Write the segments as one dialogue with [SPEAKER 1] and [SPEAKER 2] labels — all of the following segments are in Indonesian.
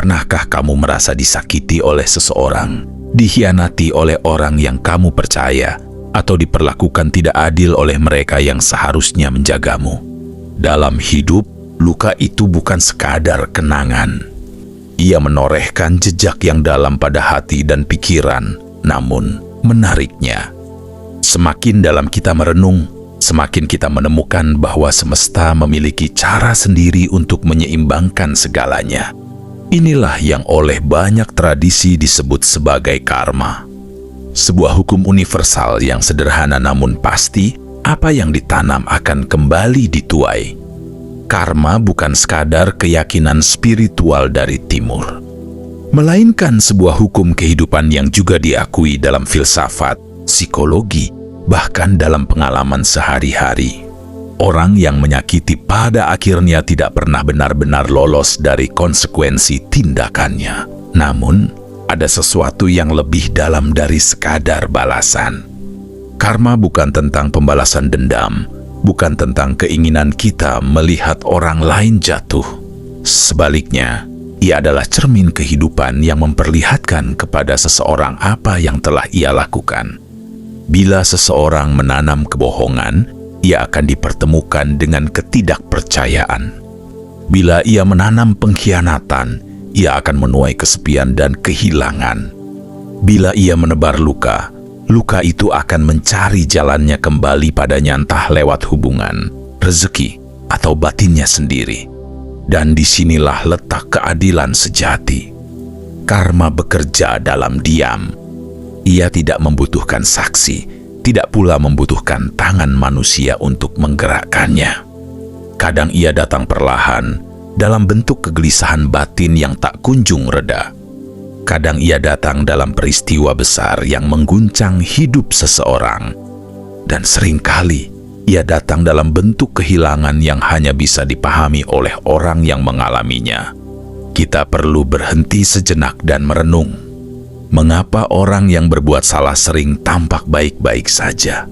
[SPEAKER 1] Pernahkah kamu merasa disakiti oleh seseorang, dikhianati oleh orang yang kamu percaya, atau diperlakukan tidak adil oleh mereka yang seharusnya menjagamu? Dalam hidup, luka itu bukan sekadar kenangan. Ia menorehkan jejak yang dalam pada hati dan pikiran. Namun, menariknya, semakin dalam kita merenung, semakin kita menemukan bahwa semesta memiliki cara sendiri untuk menyeimbangkan segalanya. Inilah yang oleh banyak tradisi disebut sebagai karma. Sebuah hukum universal yang sederhana namun pasti, apa yang ditanam akan kembali dituai. Karma bukan sekadar keyakinan spiritual dari timur, melainkan sebuah hukum kehidupan yang juga diakui dalam filsafat, psikologi, bahkan dalam pengalaman sehari-hari. Orang yang menyakiti pada akhirnya tidak pernah benar-benar lolos dari konsekuensi tindakannya. Namun, ada sesuatu yang lebih dalam dari sekadar balasan. Karma bukan tentang pembalasan dendam, bukan tentang keinginan kita melihat orang lain jatuh. Sebaliknya, ia adalah cermin kehidupan yang memperlihatkan kepada seseorang apa yang telah ia lakukan. Bila seseorang menanam kebohongan, ia akan dipertemukan dengan ketidakpercayaan. Bila ia menanam pengkhianatan, ia akan menuai kesepian dan kehilangan. Bila ia menebar luka, luka itu akan mencari jalannya kembali padanya entah lewat hubungan, rezeki, atau batinnya sendiri. Dan disinilah letak keadilan sejati. Karma bekerja dalam diam. Ia tidak membutuhkan saksi, tidak pula membutuhkan tangan manusia untuk menggerakkannya. Kadang ia datang perlahan, dalam bentuk kegelisahan batin yang tak kunjung reda. Kadang ia datang dalam peristiwa besar yang mengguncang hidup seseorang. Dan seringkali ia datang dalam bentuk kehilangan yang hanya bisa dipahami oleh orang yang mengalaminya. Kita perlu berhenti sejenak dan merenung. Mengapa orang yang berbuat salah sering tampak baik-baik saja?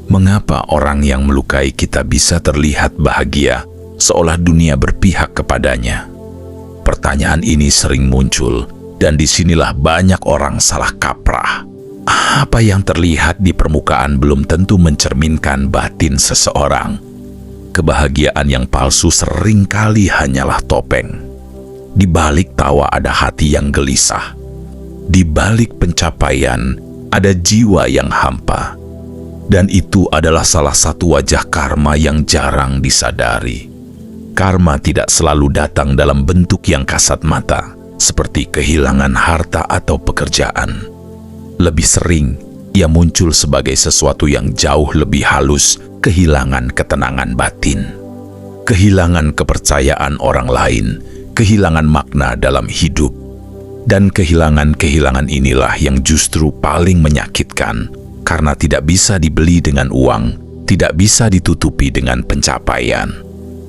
[SPEAKER 1] Mengapa orang yang melukai kita bisa terlihat bahagia, seolah dunia berpihak kepadanya? Pertanyaan ini sering muncul, dan disinilah banyak orang salah kaprah. Apa yang terlihat di permukaan belum tentu mencerminkan batin seseorang. Kebahagiaan yang palsu seringkali hanyalah topeng. Di balik tawa ada hati yang gelisah. Di balik pencapaian, ada jiwa yang hampa. Dan itu adalah salah satu wajah karma yang jarang disadari. Karma tidak selalu datang dalam bentuk yang kasat mata, seperti kehilangan harta atau pekerjaan. Lebih sering, ia muncul sebagai sesuatu yang jauh lebih halus, kehilangan ketenangan batin. Kehilangan kepercayaan orang lain, kehilangan makna dalam hidup. Dan kehilangan-kehilangan inilah yang justru paling menyakitkan, karena tidak bisa dibeli dengan uang, tidak bisa ditutupi dengan pencapaian,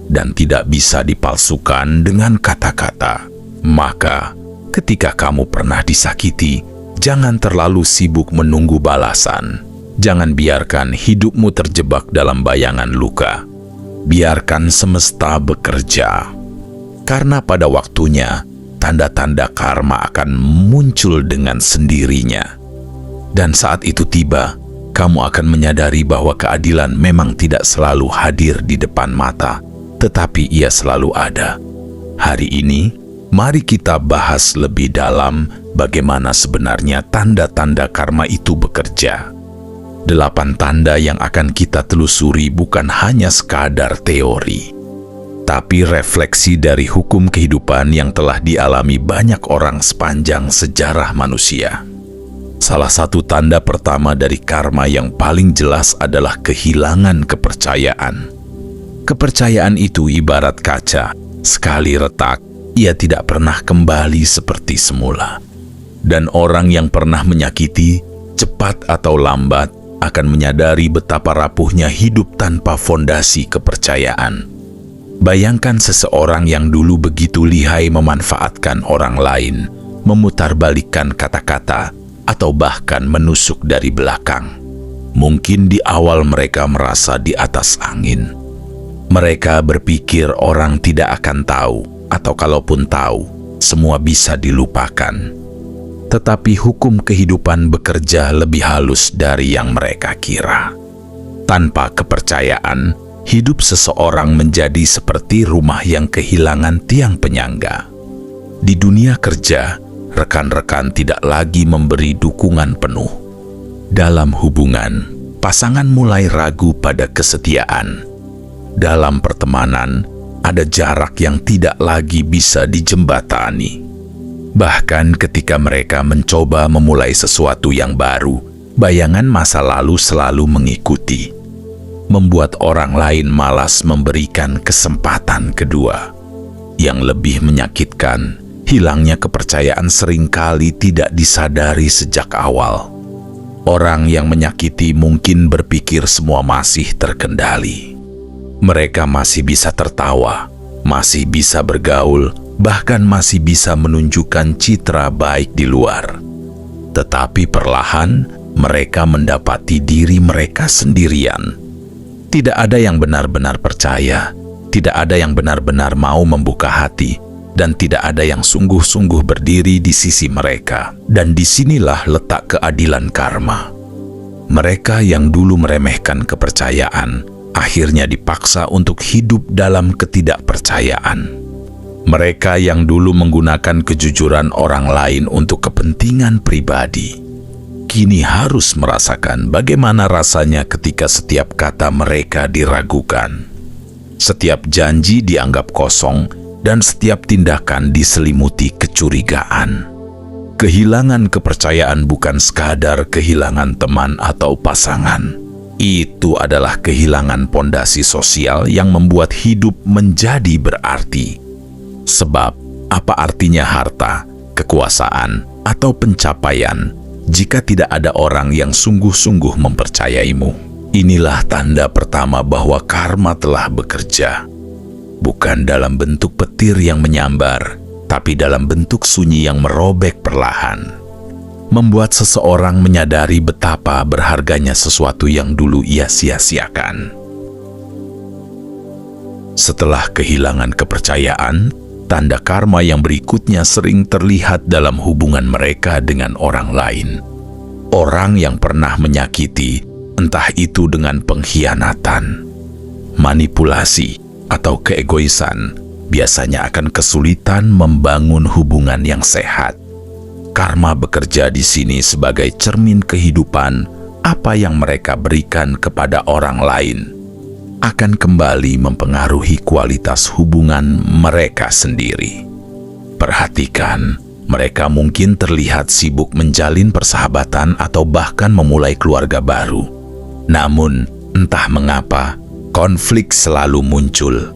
[SPEAKER 1] dan tidak bisa dipalsukan dengan kata-kata. Maka, ketika kamu pernah disakiti, jangan terlalu sibuk menunggu balasan. Jangan biarkan hidupmu terjebak dalam bayangan luka. Biarkan semesta bekerja. Karena pada waktunya, tanda-tanda karma akan muncul dengan sendirinya. Dan saat itu tiba, kamu akan menyadari bahwa keadilan memang tidak selalu hadir di depan mata, tetapi ia selalu ada. Hari ini, mari kita bahas lebih dalam bagaimana sebenarnya tanda-tanda karma itu bekerja. 8 tanda yang akan kita telusuri bukan hanya sekadar teori, tapi refleksi dari hukum kehidupan yang telah dialami banyak orang sepanjang sejarah manusia. Salah satu tanda pertama dari karma yang paling jelas adalah kehilangan kepercayaan. Kepercayaan itu ibarat kaca, sekali retak, ia tidak pernah kembali seperti semula. Dan orang yang pernah menyakiti, cepat atau lambat, akan menyadari betapa rapuhnya hidup tanpa fondasi kepercayaan. Bayangkan seseorang yang dulu begitu lihai memanfaatkan orang lain, memutarbalikkan kata-kata, atau bahkan menusuk dari belakang. Mungkin di awal mereka merasa di atas angin. Mereka berpikir orang tidak akan tahu, atau kalaupun tahu, semua bisa dilupakan. Tetapi hukum kehidupan bekerja lebih halus dari yang mereka kira. Tanpa kepercayaan, hidup seseorang menjadi seperti rumah yang kehilangan tiang penyangga. Di dunia kerja, rekan-rekan tidak lagi memberi dukungan penuh. Dalam hubungan, pasangan mulai ragu pada kesetiaan. Dalam pertemanan, ada jarak yang tidak lagi bisa dijembatani. Bahkan ketika mereka mencoba memulai sesuatu yang baru, bayangan masa lalu selalu mengikuti, membuat orang lain malas memberikan kesempatan kedua. Yang lebih menyakitkan, hilangnya kepercayaan seringkali tidak disadari sejak awal. Orang yang menyakiti mungkin berpikir semua masih terkendali. Mereka masih bisa tertawa, masih bisa bergaul, bahkan masih bisa menunjukkan citra baik di luar. Tetapi perlahan, mereka mendapati diri mereka sendirian. Tidak ada yang benar-benar percaya, tidak ada yang benar-benar mau membuka hati, dan tidak ada yang sungguh-sungguh berdiri di sisi mereka. Dan disinilah letak keadilan karma. Mereka yang dulu meremehkan kepercayaan, akhirnya dipaksa untuk hidup dalam ketidakpercayaan. Mereka yang dulu menggunakan kejujuran orang lain untuk kepentingan pribadi, kini harus merasakan bagaimana rasanya ketika setiap kata mereka diragukan. Setiap janji dianggap kosong dan setiap tindakan diselimuti kecurigaan. Kehilangan kepercayaan bukan sekadar kehilangan teman atau pasangan. Itu adalah kehilangan pondasi sosial yang membuat hidup menjadi berarti. Sebab, apa artinya harta, kekuasaan, atau pencapaian jika tidak ada orang yang sungguh-sungguh mempercayaimu? Inilah tanda pertama bahwa karma telah bekerja. Bukan dalam bentuk petir yang menyambar, tapi dalam bentuk sunyi yang merobek perlahan. Membuat seseorang menyadari betapa berharganya sesuatu yang dulu ia sia-siakan. Setelah kehilangan kepercayaan, tanda karma yang berikutnya sering terlihat dalam hubungan mereka dengan orang lain. Orang yang pernah menyakiti, entah itu dengan pengkhianatan, manipulasi, atau keegoisan, biasanya akan kesulitan membangun hubungan yang sehat. Karma bekerja di sini sebagai cermin kehidupan. Apa yang mereka berikan kepada orang lain akan kembali mempengaruhi kualitas hubungan mereka sendiri. Perhatikan, mereka mungkin terlihat sibuk menjalin persahabatan atau bahkan memulai keluarga baru. Namun, entah mengapa, konflik selalu muncul.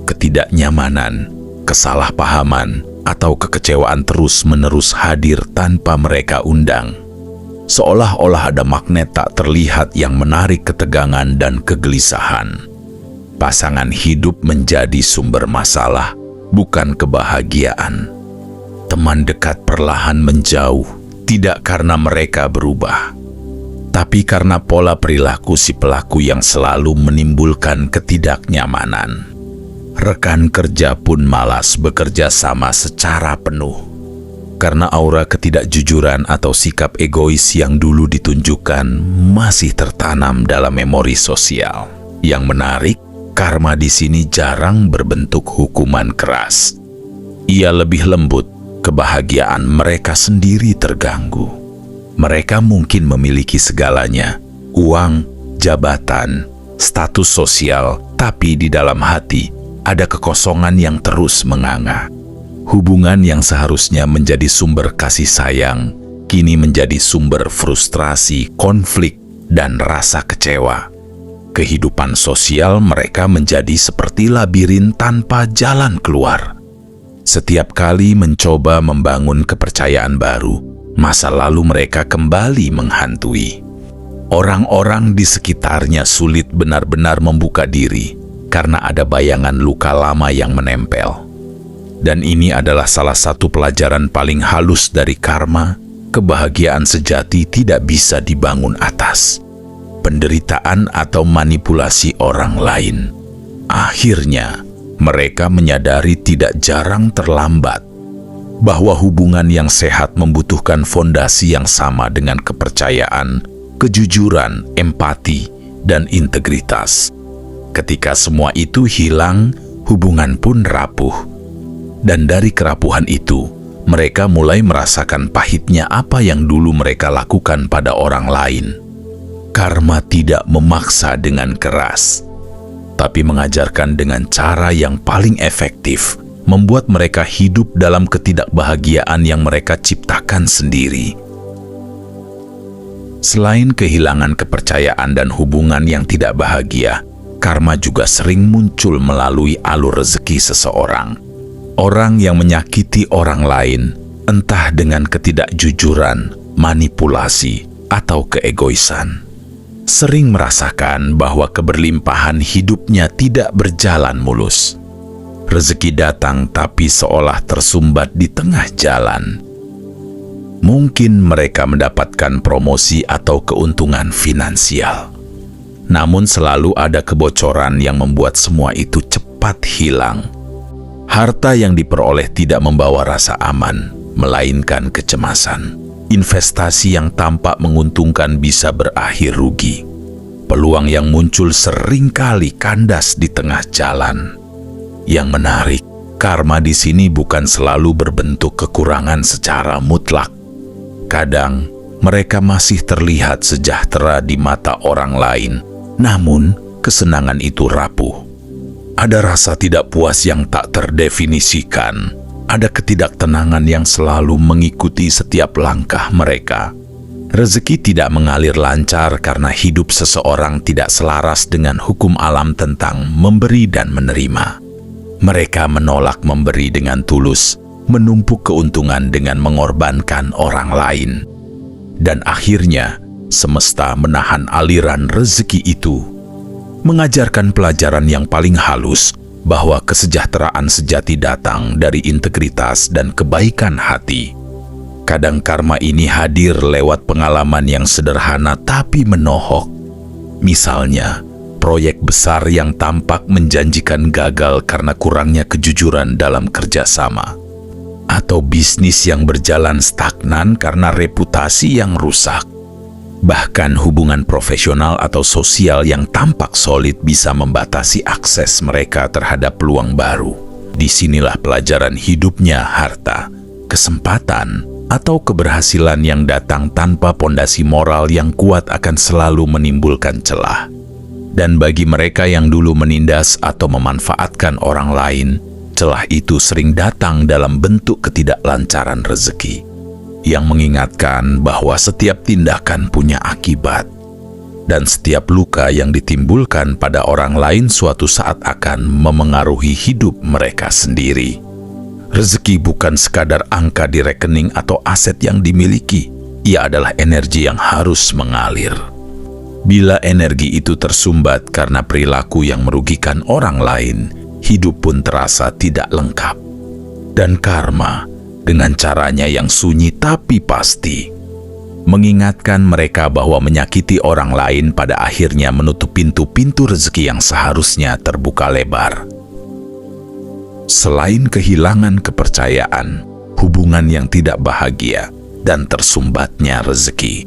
[SPEAKER 1] Ketidaknyamanan, kesalahpahaman, atau kekecewaan terus-menerus hadir tanpa mereka undang. Seolah-olah ada magnet tak terlihat yang menarik ketegangan dan kegelisahan. Pasangan hidup menjadi sumber masalah, bukan kebahagiaan. Teman dekat perlahan menjauh, tidak karena mereka berubah, tapi karena pola perilaku si pelaku yang selalu menimbulkan ketidaknyamanan. Rekan kerja pun malas bekerja sama secara penuh, karena aura ketidakjujuran atau sikap egois yang dulu ditunjukkan masih tertanam dalam memori sosial. Yang menarik, karma di sini jarang berbentuk hukuman keras. Ia lebih lembut, kebahagiaan mereka sendiri terganggu. Mereka mungkin memiliki segalanya, uang, jabatan, status sosial, tapi di dalam hati ada kekosongan yang terus menganga. Hubungan yang seharusnya menjadi sumber kasih sayang, kini menjadi sumber frustrasi, konflik, dan rasa kecewa. Kehidupan sosial mereka menjadi seperti labirin tanpa jalan keluar. Setiap kali mencoba membangun kepercayaan baru, masa lalu mereka kembali menghantui. Orang-orang di sekitarnya sulit benar-benar membuka diri karena ada bayangan luka lama yang menempel. Dan ini adalah salah satu pelajaran paling halus dari karma. Kebahagiaan sejati tidak bisa dibangun atas penderitaan atau manipulasi orang lain. Akhirnya, mereka menyadari tidak jarang terlambat. bahwa hubungan yang sehat membutuhkan fondasi yang sama dengan kepercayaan, kejujuran, empati, dan integritas. Ketika semua itu hilang, hubungan pun rapuh. Dan dari kerapuhan itu, mereka mulai merasakan pahitnya apa yang dulu mereka lakukan pada orang lain. Karma tidak memaksa dengan keras, tapi mengajarkan dengan cara yang paling efektif, membuat mereka hidup dalam ketidakbahagiaan yang mereka ciptakan sendiri. Selain kehilangan kepercayaan dan hubungan yang tidak bahagia, karma juga sering muncul melalui alur rezeki seseorang. Orang yang menyakiti orang lain, entah dengan ketidakjujuran, manipulasi, atau keegoisan, sering merasakan bahwa keberlimpahan hidupnya tidak berjalan mulus. Rezeki datang tapi seolah tersumbat di tengah jalan. Mungkin mereka mendapatkan promosi atau keuntungan finansial. Namun selalu ada kebocoran yang membuat semua itu cepat hilang. Harta yang diperoleh tidak membawa rasa aman, melainkan kecemasan. Investasi yang tampak menguntungkan bisa berakhir rugi. Peluang yang muncul seringkali kandas di tengah jalan. Yang menarik, karma di sini bukan selalu berbentuk kekurangan secara mutlak. Kadang, mereka masih terlihat sejahtera di mata orang lain, namun kesenangan itu rapuh. Ada rasa tidak puas yang tak terdefinisikan, ada ketidaktenangan yang selalu mengikuti setiap langkah mereka. Rezeki tidak mengalir lancar karena hidup seseorang tidak selaras dengan hukum alam tentang memberi dan menerima. Mereka menolak memberi dengan tulus, menumpuk keuntungan dengan mengorbankan orang lain. Dan akhirnya, semesta menahan aliran rezeki itu, mengajarkan pelajaran yang paling halus bahwa kesejahteraan sejati datang dari integritas dan kebaikan hati. Kadang karma ini hadir lewat pengalaman yang sederhana tapi menohok. Misalnya, proyek besar yang tampak menjanjikan gagal karena kurangnya kejujuran dalam kerjasama. Atau bisnis yang berjalan stagnan karena reputasi yang rusak. Bahkan hubungan profesional atau sosial yang tampak solid bisa membatasi akses mereka terhadap peluang baru. Disinilah pelajaran hidupnya harta, kesempatan, atau keberhasilan yang datang tanpa pondasi moral yang kuat akan selalu menimbulkan celah. Dan bagi mereka yang dulu menindas atau memanfaatkan orang lain, celah itu sering datang dalam bentuk ketidaklancaran rezeki, yang mengingatkan bahwa setiap tindakan punya akibat, dan setiap luka yang ditimbulkan pada orang lain suatu saat akan memengaruhi hidup mereka sendiri. Rezeki bukan sekadar angka di rekening atau aset yang dimiliki, ia adalah energi yang harus mengalir. Bila energi itu tersumbat karena perilaku yang merugikan orang lain, hidup pun terasa tidak lengkap. Dan karma, dengan caranya yang sunyi tapi pasti, mengingatkan mereka bahwa menyakiti orang lain pada akhirnya menutup pintu-pintu rezeki yang seharusnya terbuka lebar. Selain kehilangan kepercayaan, hubungan yang tidak bahagia, dan tersumbatnya rezeki,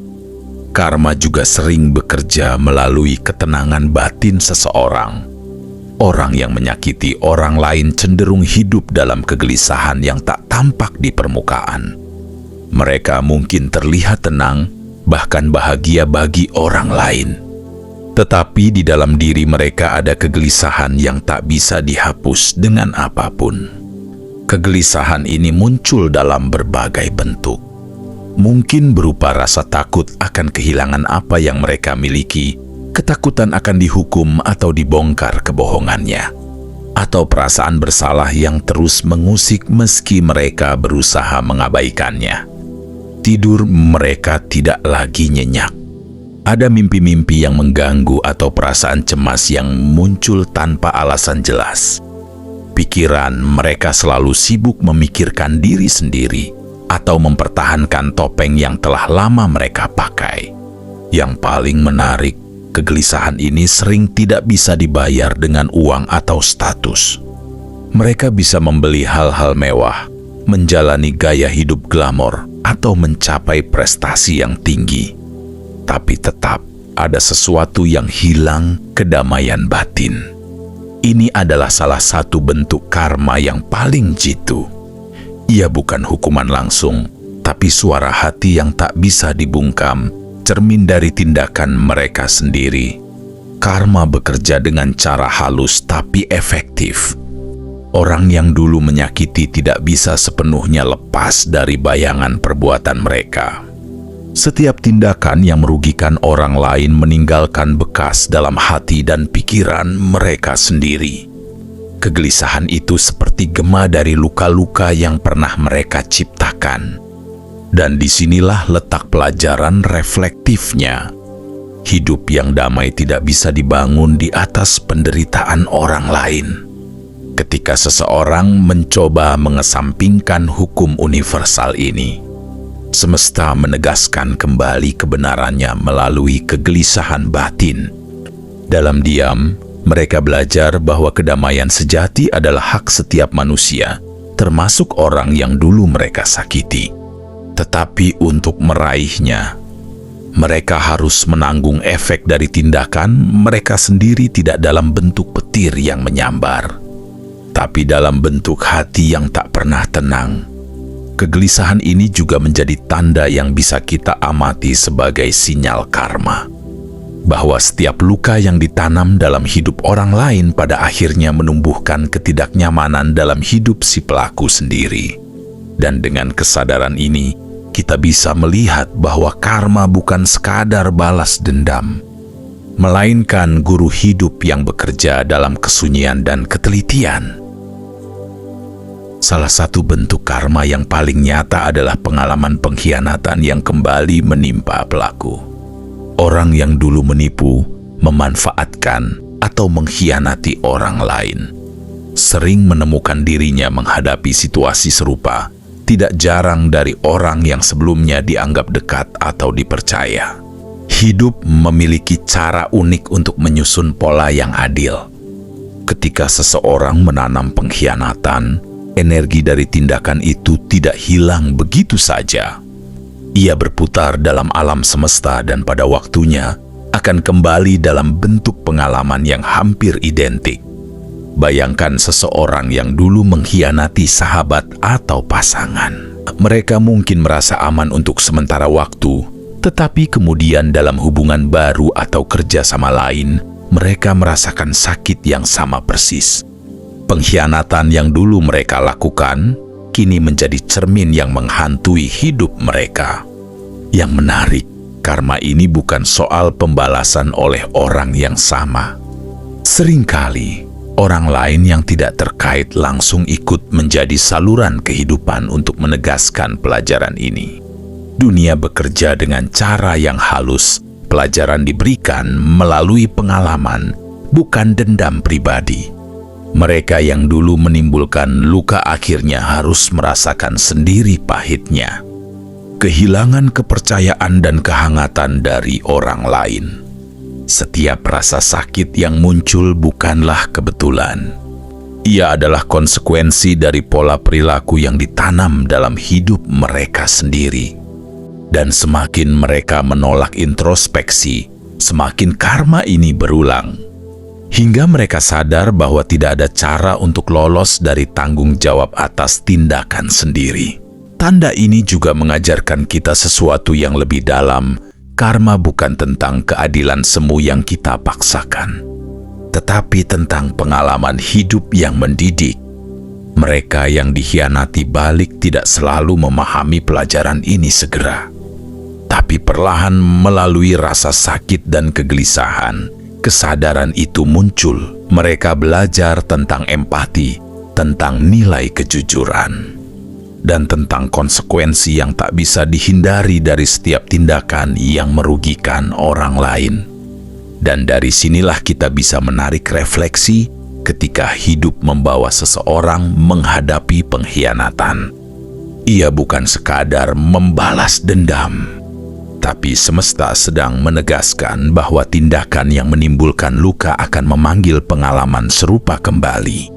[SPEAKER 1] karma juga sering bekerja melalui ketenangan batin seseorang. Orang yang menyakiti orang lain cenderung hidup dalam kegelisahan yang tak tampak di permukaan. Mereka mungkin terlihat tenang, bahkan bahagia bagi orang lain. Tetapi di dalam diri mereka ada kegelisahan yang tak bisa dihapus dengan apapun. Kegelisahan ini muncul dalam berbagai bentuk. Mungkin berupa rasa takut akan kehilangan apa yang mereka miliki, ketakutan akan dihukum atau dibongkar kebohongannya, atau perasaan bersalah yang terus mengusik meski mereka berusaha mengabaikannya. Tidur mereka tidak lagi nyenyak. Ada mimpi-mimpi yang mengganggu atau perasaan cemas yang muncul tanpa alasan jelas. Pikiran mereka selalu sibuk memikirkan diri sendiri atau mempertahankan topeng yang telah lama mereka pakai. Yang paling menarik, kegelisahan ini sering tidak bisa dibayar dengan uang atau status. Mereka bisa membeli hal-hal mewah, menjalani gaya hidup glamor, atau mencapai prestasi yang tinggi. Tapi tetap ada sesuatu yang hilang, kedamaian batin. Ini adalah salah satu bentuk karma yang paling jitu. Ia bukan hukuman langsung, tapi suara hati yang tak bisa dibungkam, cermin dari tindakan mereka sendiri. Karma bekerja dengan cara halus tapi efektif. Orang yang dulu menyakiti tidak bisa sepenuhnya lepas dari bayangan perbuatan mereka. Setiap tindakan yang merugikan orang lain meninggalkan bekas dalam hati dan pikiran mereka sendiri. Kegelisahan itu seperti gema dari luka-luka yang pernah mereka ciptakan. Dan disinilah letak pelajaran reflektifnya. Hidup yang damai tidak bisa dibangun di atas penderitaan orang lain. Ketika seseorang mencoba mengesampingkan hukum universal ini, semesta menegaskan kembali kebenarannya melalui kegelisahan batin. Dalam diam, mereka belajar bahwa kedamaian sejati adalah hak setiap manusia, termasuk orang yang dulu mereka sakiti. Tetapi untuk meraihnya, mereka harus menanggung efek dari tindakan mereka sendiri, tidak dalam bentuk petir yang menyambar, tapi dalam bentuk hati yang tak pernah tenang. Kegelisahan ini juga menjadi tanda yang bisa kita amati sebagai sinyal karma, bahwa setiap luka yang ditanam dalam hidup orang lain pada akhirnya menumbuhkan ketidaknyamanan dalam hidup si pelaku sendiri. Dan dengan kesadaran ini, kita bisa melihat bahwa karma bukan sekadar balas dendam, melainkan guru hidup yang bekerja dalam kesunyian dan ketelitian. Salah satu bentuk karma yang paling nyata adalah pengalaman pengkhianatan yang kembali menimpa pelaku. Orang yang dulu menipu, memanfaatkan, atau mengkhianati orang lain sering menemukan dirinya menghadapi situasi serupa, tidak jarang dari orang yang sebelumnya dianggap dekat atau dipercaya. Hidup memiliki cara unik untuk menyusun pola yang adil. Ketika seseorang menanam pengkhianatan, energi dari tindakan itu tidak hilang begitu saja. Ia berputar dalam alam semesta dan pada waktunya akan kembali dalam bentuk pengalaman yang hampir identik. Bayangkan seseorang yang dulu mengkhianati sahabat atau pasangan. Mereka mungkin merasa aman untuk sementara waktu, tetapi kemudian dalam hubungan baru atau kerjasama lain, mereka merasakan sakit yang sama persis. Pengkhianatan yang dulu mereka lakukan kini menjadi cermin yang menghantui hidup mereka. Yang menarik, karma ini bukan soal pembalasan oleh orang yang sama. Seringkali, orang lain yang tidak terkait langsung ikut menjadi saluran kehidupan untuk menegaskan pelajaran ini. Dunia bekerja dengan cara yang halus. Pelajaran diberikan melalui pengalaman, bukan dendam pribadi. Mereka yang dulu menimbulkan luka akhirnya harus merasakan sendiri pahitnya. Kehilangan kepercayaan dan kehangatan dari orang lain. Setiap rasa sakit yang muncul bukanlah kebetulan. Ia adalah konsekuensi dari pola perilaku yang ditanam dalam hidup mereka sendiri. Dan semakin mereka menolak introspeksi, semakin karma ini berulang. Hingga mereka sadar bahwa tidak ada cara untuk lolos dari tanggung jawab atas tindakan sendiri. Tanda ini juga mengajarkan kita sesuatu yang lebih dalam. Karma bukan tentang keadilan semu yang kita paksakan, tetapi tentang pengalaman hidup yang mendidik. Mereka yang dikhianati balik tidak selalu memahami pelajaran ini segera. Tapi perlahan melalui rasa sakit dan kegelisahan, kesadaran itu muncul. Mereka belajar tentang empati, tentang nilai kejujuran, dan tentang konsekuensi yang tak bisa dihindari dari setiap tindakan yang merugikan orang lain. Dan dari sinilah kita bisa menarik refleksi ketika hidup membawa seseorang menghadapi pengkhianatan. Ia bukan sekadar membalas dendam, tapi semesta sedang menegaskan bahwa tindakan yang menimbulkan luka akan memanggil pengalaman serupa kembali.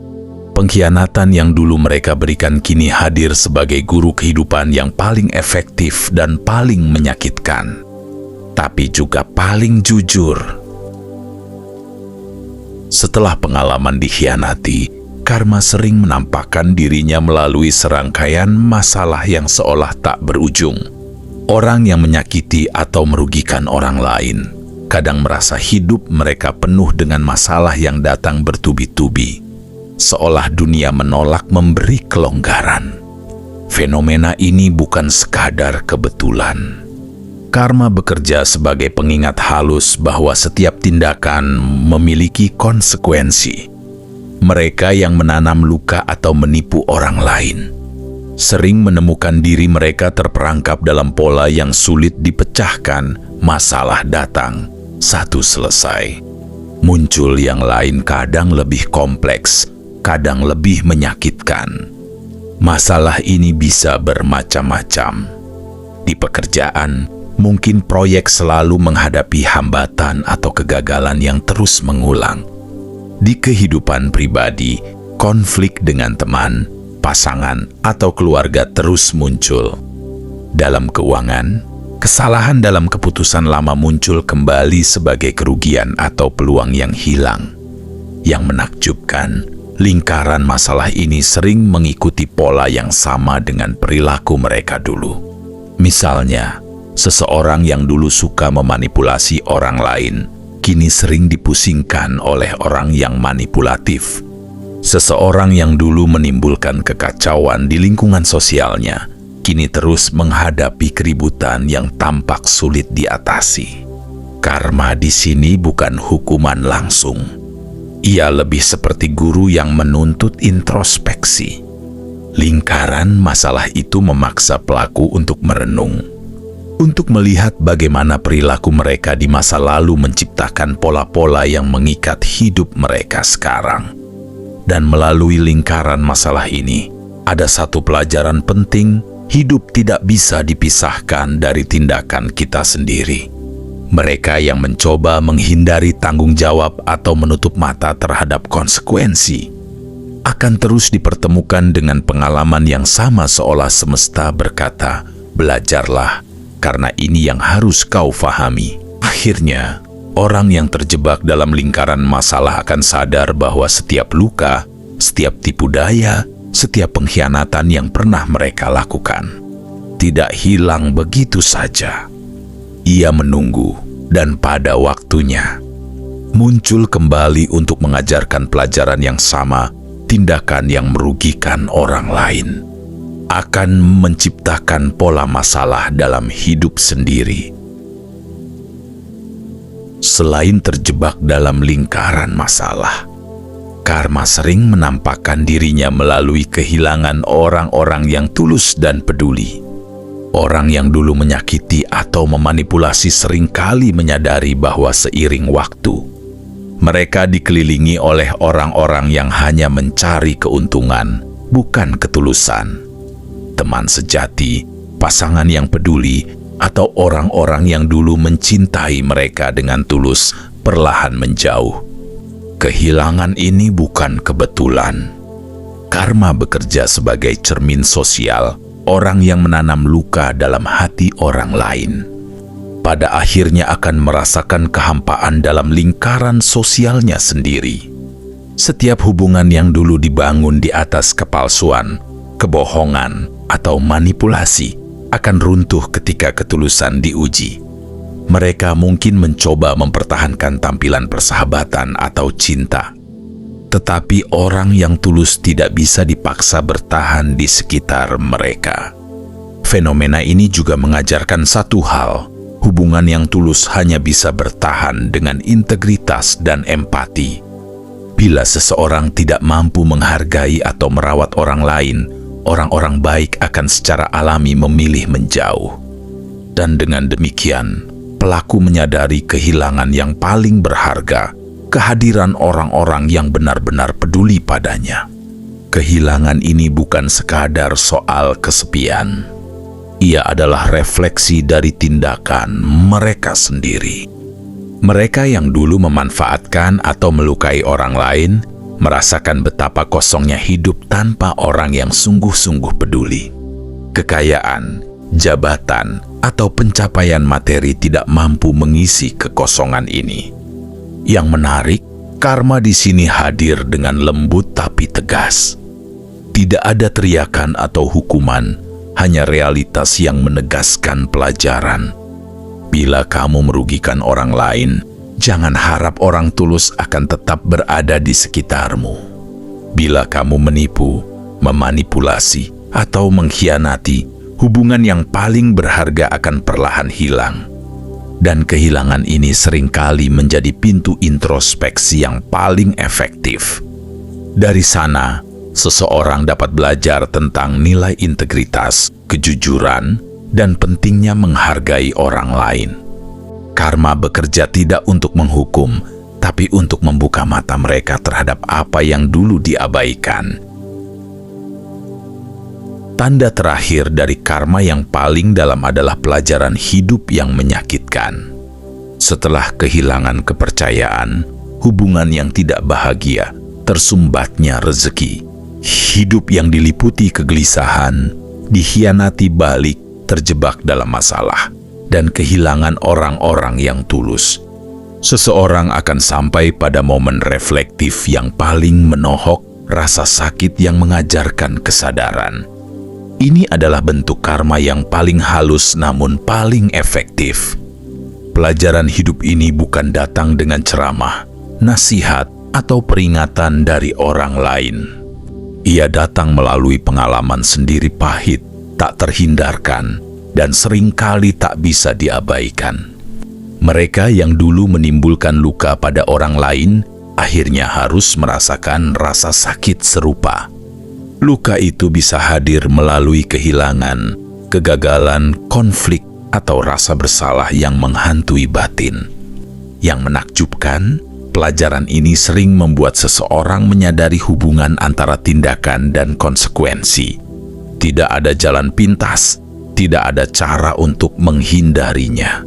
[SPEAKER 1] Pengkhianatan yang dulu mereka berikan kini hadir sebagai guru kehidupan yang paling efektif dan paling menyakitkan, tapi juga paling jujur. Setelah pengalaman dikhianati, karma sering menampakkan dirinya melalui serangkaian masalah yang seolah tak berujung. Orang yang menyakiti atau merugikan orang lain kadang merasa hidup mereka penuh dengan masalah yang datang bertubi-tubi, seolah dunia menolak memberi kelonggaran. Fenomena ini bukan sekadar kebetulan. Karma bekerja sebagai pengingat halus bahwa setiap tindakan memiliki konsekuensi. Mereka yang menanam luka atau menipu orang lain sering menemukan diri mereka terperangkap dalam pola yang sulit dipecahkan. Masalah datang, satu selesai. Muncul yang lain, kadang lebih kompleks, kadang lebih menyakitkan. Masalah ini bisa bermacam-macam. Di pekerjaan, mungkin proyek selalu menghadapi hambatan atau kegagalan yang terus mengulang. Di kehidupan pribadi, konflik dengan teman, pasangan, atau keluarga terus muncul. Dalam keuangan, kesalahan dalam keputusan lama muncul kembali sebagai kerugian atau peluang yang hilang. Yang menakjubkan, lingkaran masalah ini sering mengikuti pola yang sama dengan perilaku mereka dulu. Misalnya, seseorang yang dulu suka memanipulasi orang lain, kini sering dipusingkan oleh orang yang manipulatif. Seseorang yang dulu menimbulkan kekacauan di lingkungan sosialnya, kini terus menghadapi keributan yang tampak sulit diatasi. Karma di sini bukan hukuman langsung. Ia lebih seperti guru yang menuntut introspeksi. Lingkaran masalah itu memaksa pelaku untuk merenung, untuk melihat bagaimana perilaku mereka di masa lalu menciptakan pola-pola yang mengikat hidup mereka sekarang. Dan melalui lingkaran masalah ini, ada satu pelajaran penting: hidup tidak bisa dipisahkan dari tindakan kita sendiri. Mereka yang mencoba menghindari tanggung jawab atau menutup mata terhadap konsekuensi akan terus dipertemukan dengan pengalaman yang sama, seolah semesta berkata, "Belajarlah, karena ini yang harus kau fahami." Akhirnya, orang yang terjebak dalam lingkaran masalah akan sadar bahwa setiap luka, setiap tipu daya, setiap pengkhianatan yang pernah mereka lakukan tidak hilang begitu saja. Ia menunggu, dan pada waktunya muncul kembali untuk mengajarkan pelajaran yang sama. Tindakan yang merugikan orang lain akan menciptakan pola masalah dalam hidup sendiri. Selain terjebak dalam lingkaran masalah, karma sering menampakkan dirinya melalui kehilangan orang-orang yang tulus dan peduli. Orang yang dulu menyakiti atau memanipulasi seringkali menyadari bahwa seiring waktu, mereka dikelilingi oleh orang-orang yang hanya mencari keuntungan, bukan ketulusan. Teman sejati, pasangan yang peduli, atau orang-orang yang dulu mencintai mereka dengan tulus perlahan menjauh. Kehilangan ini bukan kebetulan. Karma bekerja sebagai cermin sosial, orang yang menanam luka dalam hati orang lain pada akhirnya akan merasakan kehampaan dalam lingkaran sosialnya sendiri. Setiap hubungan yang dulu dibangun di atas kepalsuan, kebohongan, atau manipulasi akan runtuh ketika ketulusan diuji. Mereka mungkin mencoba mempertahankan tampilan persahabatan atau cinta, tetapi orang yang tulus tidak bisa dipaksa bertahan di sekitar mereka. Fenomena ini juga mengajarkan satu hal: hubungan yang tulus hanya bisa bertahan dengan integritas dan empati. Bila seseorang tidak mampu menghargai atau merawat orang lain, orang-orang baik akan secara alami memilih menjauh. Dan dengan demikian, pelaku menyadari kehilangan yang paling berharga, kehadiran orang-orang yang benar-benar peduli padanya. Kehilangan ini bukan sekadar soal kesepian. Ia adalah refleksi dari tindakan mereka sendiri. Mereka yang dulu memanfaatkan atau melukai orang lain, merasakan betapa kosongnya hidup tanpa orang yang sungguh-sungguh peduli. Kekayaan, jabatan, atau pencapaian materi tidak mampu mengisi kekosongan ini. Yang menarik, karma di sini hadir dengan lembut tapi tegas. Tidak ada teriakan atau hukuman, hanya realitas yang menegaskan pelajaran. Bila kamu merugikan orang lain, jangan harap orang tulus akan tetap berada di sekitarmu. Bila kamu menipu, memanipulasi, atau mengkhianati, hubungan yang paling berharga akan perlahan hilang. Dan kehilangan ini seringkali menjadi pintu introspeksi yang paling efektif. Dari sana, seseorang dapat belajar tentang nilai integritas, kejujuran, dan pentingnya menghargai orang lain. Karma bekerja tidak untuk menghukum, tapi untuk membuka mata mereka terhadap apa yang dulu diabaikan. Tanda terakhir dari karma yang paling dalam adalah pelajaran hidup yang menyakitkan. Setelah kehilangan kepercayaan, hubungan yang tidak bahagia, tersumbatnya rezeki, hidup yang diliputi kegelisahan, dikhianati balik, terjebak dalam masalah, dan kehilangan orang-orang yang tulus. Seseorang akan sampai pada momen reflektif yang paling menohok, rasa sakit yang mengajarkan kesadaran. Ini adalah bentuk karma yang paling halus namun paling efektif. Pelajaran hidup ini bukan datang dengan ceramah, nasihat, atau peringatan dari orang lain. Ia datang melalui pengalaman sendiri pahit, tak terhindarkan, dan seringkali tak bisa diabaikan. Mereka yang dulu menimbulkan luka pada orang lain, akhirnya harus merasakan rasa sakit serupa. Luka itu bisa hadir melalui kehilangan, kegagalan, konflik, atau rasa bersalah yang menghantui batin. Yang menakjubkan, pelajaran ini sering membuat seseorang menyadari hubungan antara tindakan dan konsekuensi. Tidak ada jalan pintas, tidak ada cara untuk menghindarinya.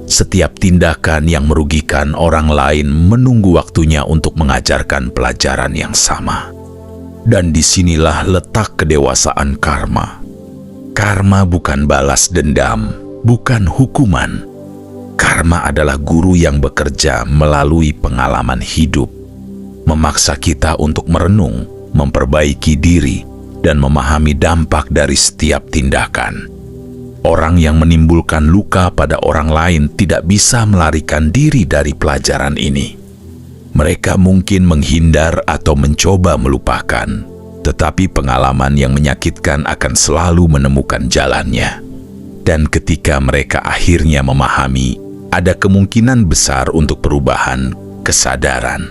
[SPEAKER 1] Setiap tindakan yang merugikan orang lain menunggu waktunya untuk mengajarkan pelajaran yang sama. Dan disinilah letak kedewasaan karma. Karma bukan balas dendam, bukan hukuman. Karma adalah guru yang bekerja melalui pengalaman hidup, memaksa kita untuk merenung, memperbaiki diri, dan memahami dampak dari setiap tindakan. Orang yang menimbulkan luka pada orang lain tidak bisa melarikan diri dari pelajaran ini. Mereka mungkin menghindar atau mencoba melupakan, tetapi pengalaman yang menyakitkan akan selalu menemukan jalannya. Dan ketika mereka akhirnya memahami, ada kemungkinan besar untuk perubahan, kesadaran,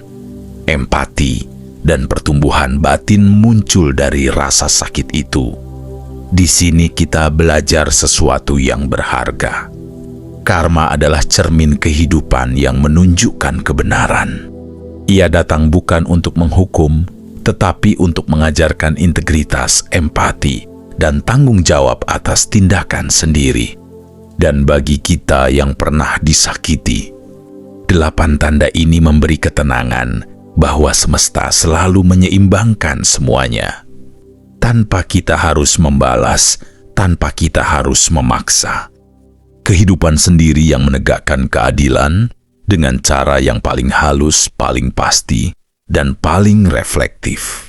[SPEAKER 1] empati, dan pertumbuhan batin muncul dari rasa sakit itu. Di sini kita belajar sesuatu yang berharga. Karma adalah cermin kehidupan yang menunjukkan kebenaran. Ia datang bukan untuk menghukum, tetapi untuk mengajarkan integritas, empati, dan tanggung jawab atas tindakan sendiri. Dan bagi kita yang pernah disakiti, 8 tanda ini memberi ketenangan bahwa semesta selalu menyeimbangkan semuanya. Tanpa kita harus membalas, tanpa kita harus memaksa. Kehidupan sendiri yang menegakkan keadilan dengan cara yang paling halus, paling pasti, dan paling reflektif.